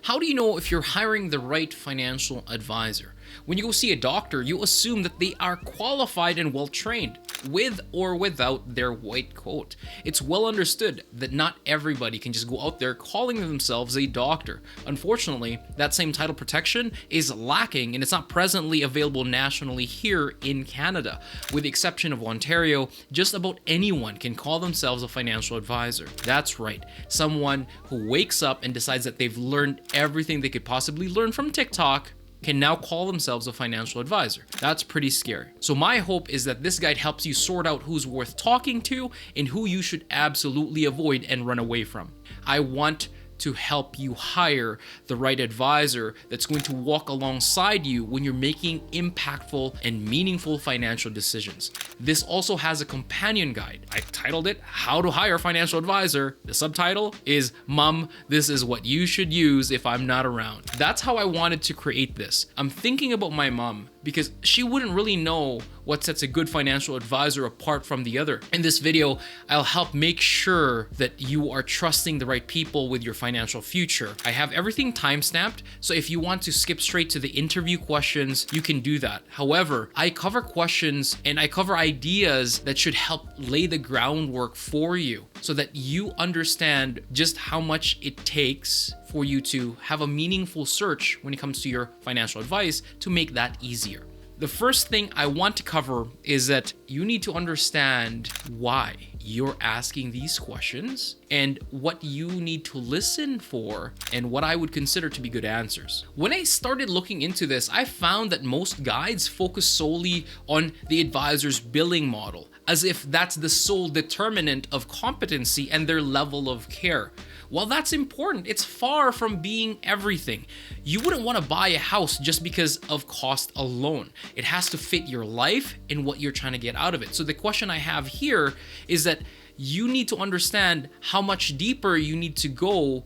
How do you know if you're hiring the right financial advisor? When you go see a doctor, you assume that they are qualified and well trained, with or without their white coat. It's well understood that not everybody can just go out there calling themselves a doctor. Unfortunately, that same title protection is lacking and it's not presently available nationally here in Canada. With the exception of Ontario, just about anyone can call themselves a financial advisor. That's right, someone who wakes up and decides that they've learned everything they could possibly learn from TikTok can now call themselves a financial advisor. That's pretty scary. So my hope is that this guide helps you sort out who's worth talking to and who you should absolutely avoid and run away from. I want to help you hire the right advisor that's going to walk alongside you when you're making impactful and meaningful financial decisions. This also has a companion guide. I titled it How to Hire a Financial Advisor. The subtitle is Mom, this is what you should use if I'm not around. That's how I wanted to create this. I'm thinking about my mom because she wouldn't really know what sets a good financial advisor apart from the other. In this video, I'll help make sure that you are trusting the right people with your financial future. I have everything time-stamped, so if you want to skip straight to the interview questions, you can do that. However, I cover questions and I cover ideas that should help lay the groundwork for you so that you understand just how much it takes for you to have a meaningful search when it comes to your financial advice to make that easier. The first thing I want to cover is that you need to understand why you're asking these questions and what you need to listen for and what I would consider to be good answers. When I started looking into this, I found that most guides focus solely on the advisor's billing model, as if that's the sole determinant of competency and their level of care. While that's important, it's far from being everything. You wouldn't want to buy a house just because of cost alone. It has to fit your life and what you're trying to get out of it. So the question I have here is that you need to understand how much deeper you need to go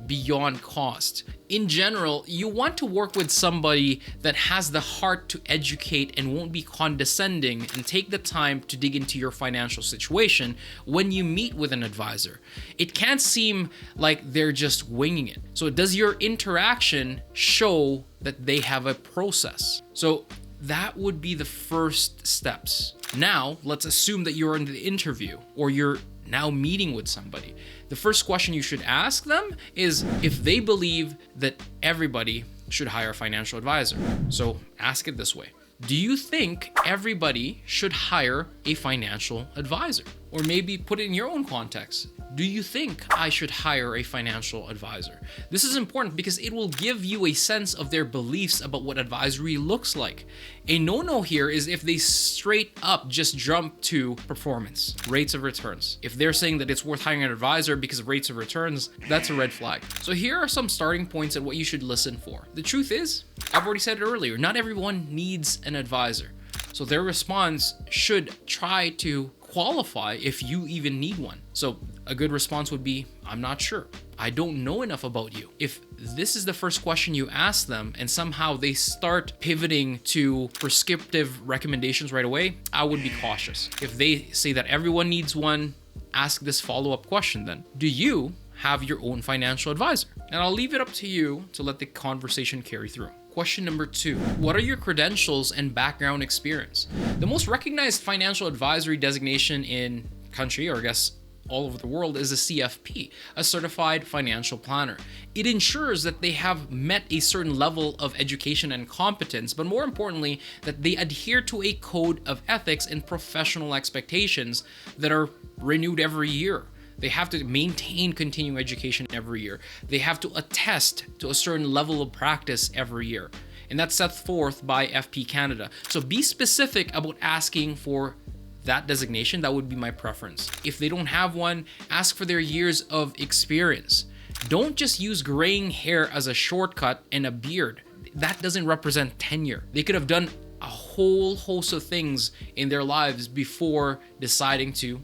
beyond cost. In general, you want to work with somebody that has the heart to educate and won't be condescending and take the time to dig into your financial situation when you meet with an advisor. It can't seem like they're just winging it. So does your interaction show that they have a process? So that would be the first steps. Now, let's assume that you're in the interview or you're now meeting with somebody. The first question you should ask them is if they believe that everybody should hire a financial advisor. So ask it this way. Do you think everybody should hire a financial advisor? Or maybe put it in your own context. Do you think I should hire a financial advisor? This is important because it will give you a sense of their beliefs about what advisory looks like. A no-no here is if they straight up just jump to performance, rates of returns. If they're saying that it's worth hiring an advisor because of rates of returns, that's a red flag. So here are some starting points at what you should listen for. The truth is, I've already said it earlier, not everyone needs an advisor. So their response should try to qualify if you even need one. So a good response would be, I'm not sure. I don't know enough about you. If this is the first question you ask them and somehow they start pivoting to prescriptive recommendations right away, I would be cautious. If they say that everyone needs one, ask this follow-up question then. Do you have your own financial advisor? And I'll leave it up to you to let the conversation carry through. Question number 2, what are your credentials and background experience? The most recognized financial advisory designation in country, or I guess all over the world, is a CFP, a certified financial planner. It ensures that they have met a certain level of education and competence, but more importantly, that they adhere to a code of ethics and professional expectations that are renewed every year. They have to maintain continuing education every year. They have to attest to a certain level of practice every year. And that's set forth by FP Canada. So be specific about asking for that designation. That would be my preference. If they don't have one, ask for their years of experience. Don't just use graying hair as a shortcut and a beard. That doesn't represent tenure. They could have done a whole host of things in their lives before deciding to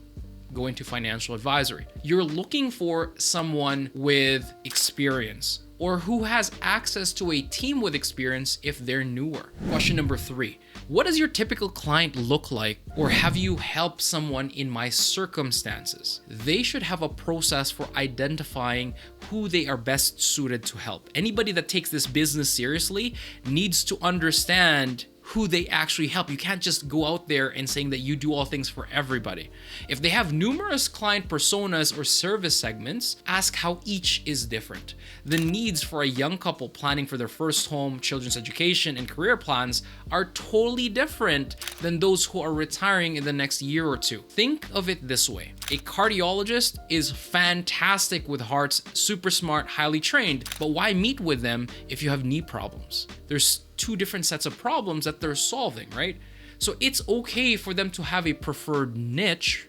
go into financial advisory. You're looking for someone with experience, or who has access to a team with experience if they're newer. Question number 3. What does your typical client look like, or have you helped someone in my circumstances? They should have a process for identifying who they are best suited to help. Anybody that takes this business seriously needs to understand who they actually help. You can't just go out there and saying that you do all things for everybody. If they have numerous client personas or service segments, ask how each is different. The needs for a young couple planning for their first home, children's education, and career plans are totally different than those who are retiring in the next year or two. Think of it this way. A cardiologist is fantastic with hearts, super smart, highly trained, but why meet with them if you have knee problems? There's 2 different sets of problems that they're solving, right? So it's okay for them to have a preferred niche,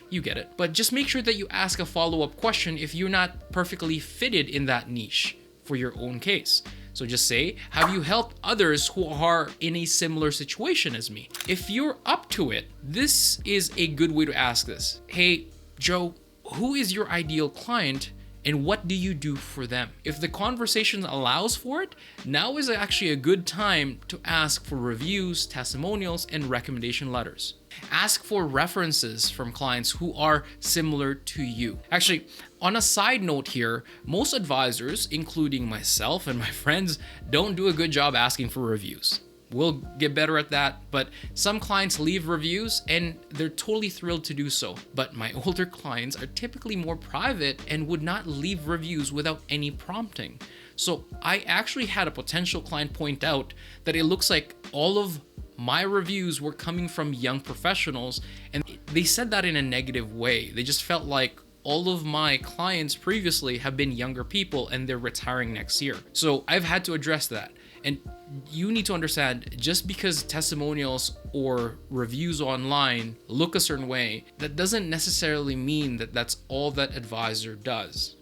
you get it. But just make sure that you ask a follow-up question if you're not perfectly fitted in that niche for your own case. So just say, have you helped others who are in a similar situation as me? If you're up to it, this is a good way to ask this. Hey, Joe, who is your ideal client? And what do you do for them? If the conversation allows for it, now is actually a good time to ask for reviews, testimonials, and recommendation letters. Ask for references from clients who are similar to you. Actually, on a side note here, most advisors, including myself and my friends, don't do a good job asking for reviews. We'll get better at that, but some clients leave reviews and they're totally thrilled to do so. But my older clients are typically more private and would not leave reviews without any prompting. So I actually had a potential client point out that it looks like all of my reviews were coming from young professionals, and they said that in a negative way. They just felt like all of my clients previously have been younger people and they're retiring next year. So I've had to address that. And you need to understand, just because testimonials or reviews online look a certain way, that doesn't necessarily mean that that's all that advisor does.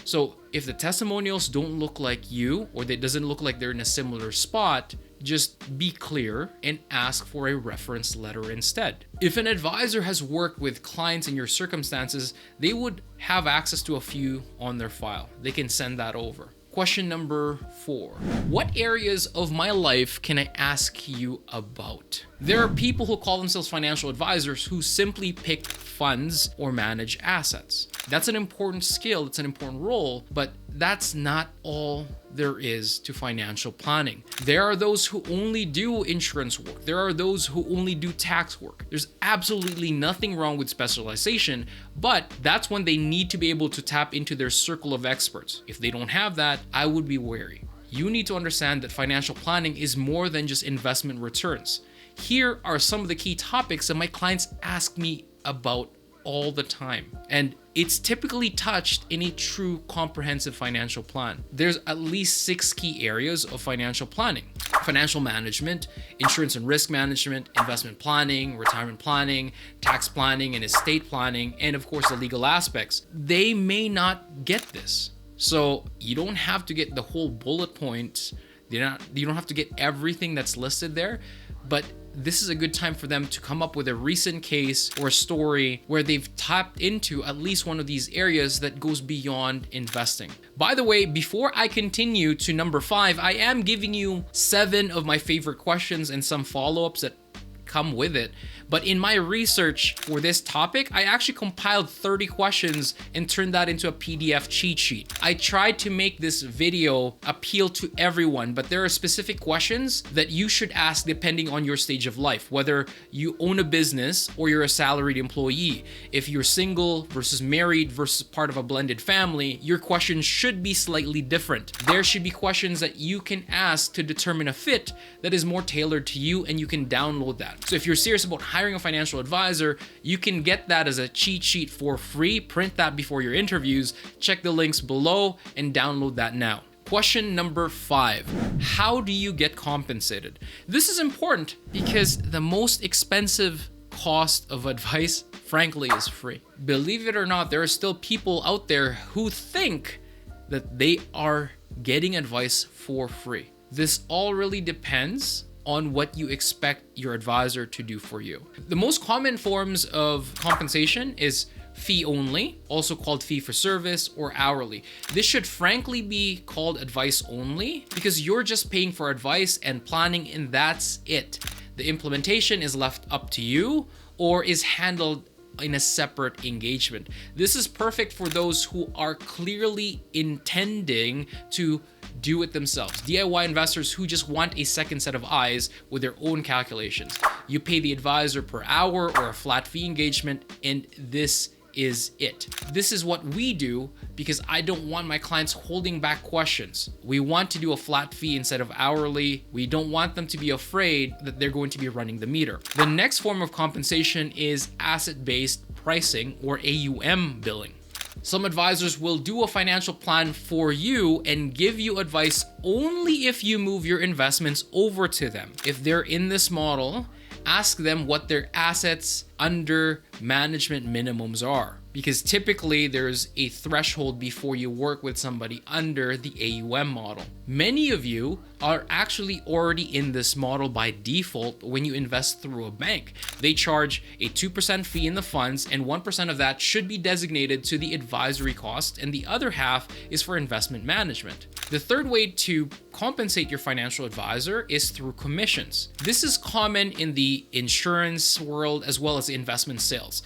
So if the testimonials don't look like you, or it doesn't look like they're in a similar spot, just be clear and ask for a reference letter instead. If an advisor has worked with clients in your circumstances, they would have access to a few on their file. They can send that over. Question number 4. What areas of my life can I ask you about? There are people who call themselves financial advisors who simply pick funds or manage assets. That's an important skill, it's an important role, but that's not all there is to financial planning. There are those who only do insurance work. There are those who only do tax work. There's absolutely nothing wrong with specialization, but that's when they need to be able to tap into their circle of experts. If they don't have that, I would be wary. You need to understand that financial planning is more than just investment returns. Here are some of the key topics that my clients ask me about all the time, and it's typically touched in a true comprehensive financial plan. There's at least 6 key areas of financial planning: financial management, insurance and risk management, investment planning, retirement planning, tax planning and estate planning, and of course the legal aspects. They may not get this, so you don't have to get the whole bullet points. You don't have to get everything that's listed there, but this is a good time for them to come up with a recent case or story where they've tapped into at least one of these areas that goes beyond investing. By the way, before I continue to number 5, I am giving you 7 of my favorite questions and some follow-ups that come with it. But in my research for this topic, I actually compiled 30 questions and turned that into a PDF cheat sheet. I tried to make this video appeal to everyone, but there are specific questions that you should ask depending on your stage of life, whether you own a business or you're a salaried employee. If you're single versus married versus part of a blended family, your questions should be slightly different. There should be questions that you can ask to determine a fit that is more tailored to you, and you can download that. So if you're serious about hiring a financial advisor, you can get that as a cheat sheet for free. Print that before your interviews. Check the links below and download that now. Question number 5. How do you get compensated? This is important because the most expensive cost of advice, frankly, is free. Believe it or not, there are still people out there who think that they are getting advice for free. This all really depends on what you expect your advisor to do for you. The most common forms of compensation is fee only, also called fee for service or hourly. This should frankly be called advice only because you're just paying for advice and planning, and that's it. The implementation is left up to you or is handled in a separate engagement. This is perfect for those who are clearly intending to do it themselves. DIY investors who just want a second set of eyes with their own calculations. You pay the advisor per hour or a flat fee engagement, and this is it. This is what we do because I don't want my clients holding back questions. We want to do a flat fee instead of hourly. We don't want them to be afraid that they're going to be running the meter. The next form of compensation is asset-based pricing or AUM billing. Some advisors will do a financial plan for you and give you advice only if you move your investments over to them. If they're in this model, ask them what their assets under management minimums are, because typically there's a threshold before you work with somebody under the AUM model. Many of you are actually already in this model by default when you invest through a bank. They charge a 2% fee in the funds, and 1% of that should be designated to the advisory cost, and the other half is for investment management. The third way to compensate your financial advisor is through commissions. This is common in the insurance world as well as investment sales.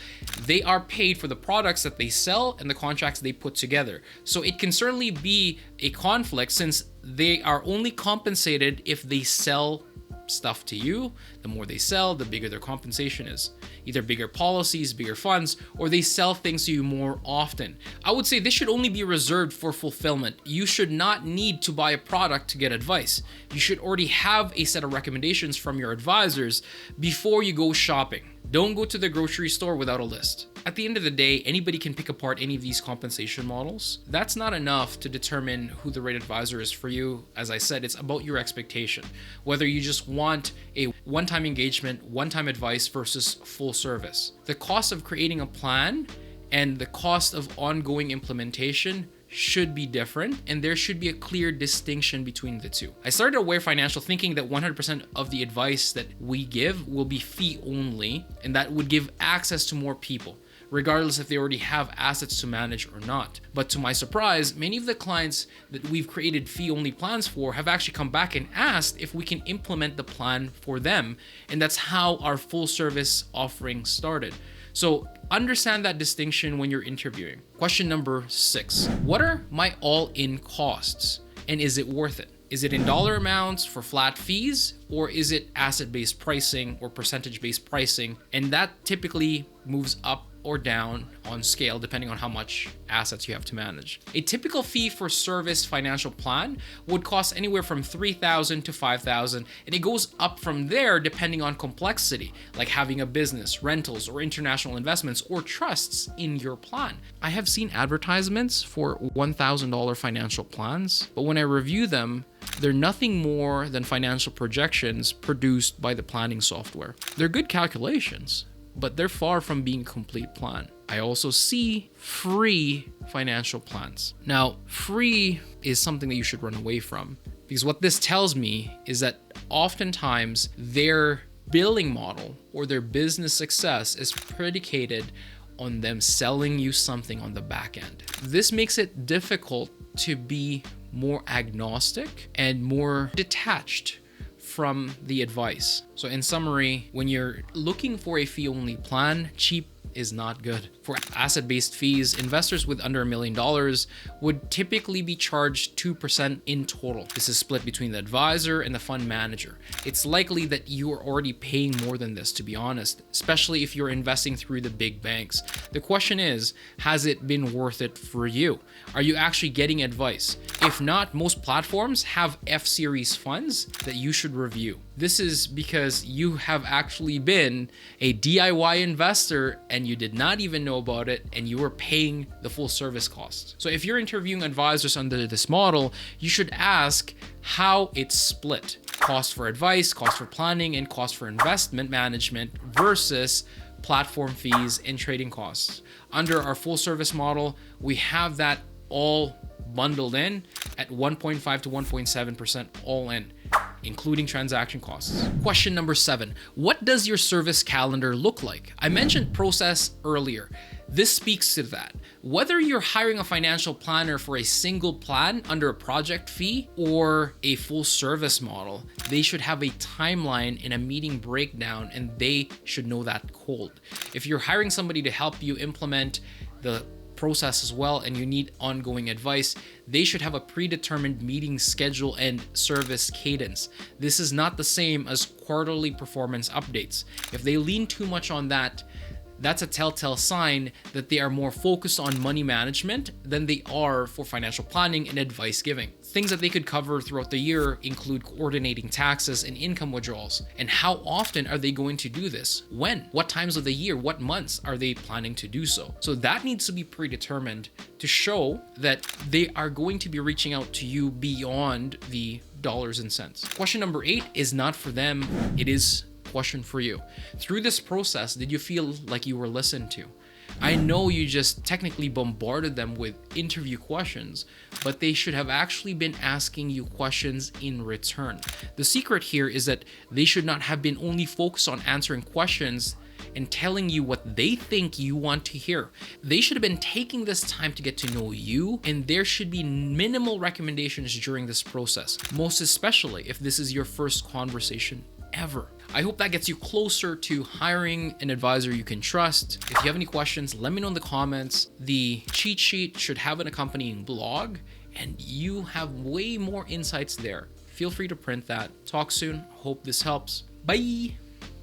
They are paid for the products that they sell and the contracts they put together. So it can certainly be a conflict since they are only compensated if they sell stuff to you. The more they sell, the bigger their compensation is. Either bigger policies, bigger funds, or they sell things to you more often. I would say this should only be reserved for fulfillment. You should not need to buy a product to get advice. You should already have a set of recommendations from your advisors before you go shopping. Don't go to the grocery store without a list. At the end of the day, anybody can pick apart any of these compensation models. That's not enough to determine who the right advisor is for you. As I said, it's about your expectation. Whether you just want a one-time engagement, one-time advice versus full service. The cost of creating a plan and the cost of ongoing implementation should be different, and there should be a clear distinction between the two. I started Aware Financial thinking that 100% of the advice that we give will be fee only, and that would give access to more people, regardless if they already have assets to manage or not. But to my surprise, many of the clients that we've created fee-only plans for have actually come back and asked if we can implement the plan for them, and that's how our full-service offering started. So understand that distinction when you're interviewing. Question number 6. What are my all-in costs, and is it worth it? Is it in dollar amounts for flat fees, or is it asset-based pricing or percentage-based pricing? And that typically moves up or down on scale depending on how much assets you have to manage. A typical fee for service financial plan would cost anywhere from $3,000 to $5,000, and it goes up from there depending on complexity, like having a business, rentals, or international investments or trusts in your plan. I have seen advertisements for $1,000 financial plans, but when I review them, they're nothing more than financial projections produced by the planning software. They're good calculations, but they're far from being a complete plan. I also see free financial plans. Now, free is something that you should run away from, because what this tells me is that oftentimes their billing model or their business success is predicated on them selling you something on the back end. This makes it difficult to be more agnostic and more detached from the advice. So in summary, when you're looking for a fee-only plan, cheap is not good. For asset-based fees, investors with under $1 million would typically be charged 2% in total. This is split between the advisor and the fund manager. It's likely that you are already paying more than this, to be honest, especially if you're investing through the big banks. The question is, has it been worth it for you? Are you actually getting advice? If not, most platforms have F-series funds that you should review. This is because you have actually been a DIY investor and you did not even know about it, and you were paying the full service cost. So if you're interviewing advisors under this model, you should ask how it's split. Cost for advice, cost for planning, and cost for investment management versus platform fees and trading costs. Under our full service model, we have that all bundled in at 1.5 to 1.7% all in, including transaction costs. Question number 7, what does your service calendar look like? I mentioned process earlier. This speaks to that. Whether you're hiring a financial planner for a single plan under a project fee or a full service model, they should have a timeline and a meeting breakdown, and they should know that cold. If you're hiring somebody to help you implement the process as well and you need ongoing advice, they should have a predetermined meeting schedule and service cadence. This is not the same as quarterly performance updates. If they lean too much on that, that's a telltale sign that they are more focused on money management than they are for financial planning and advice giving. Things that they could cover throughout the year include coordinating taxes and income withdrawals. And how often are they going to do this? When? What times of the year? What months are they planning to do so? So that needs to be predetermined to show that they are going to be reaching out to you beyond the dollars and cents. Question number 8 is not for them. It is question for you. Through this process, did you feel like you were listened to? I know you just technically bombarded them with interview questions, but they should have actually been asking you questions in return. The secret here is that they should not have been only focused on answering questions and telling you what they think you want to hear. They should have been taking this time to get to know you, and there should be minimal recommendations during this process, most especially if this is your first conversation ever. I hope that gets you closer to hiring an advisor you can trust. If you have any questions, let me know in the comments. The cheat sheet should have an accompanying blog, and you have way more insights there. Feel free to print that. Talk soon. Hope this helps. Bye.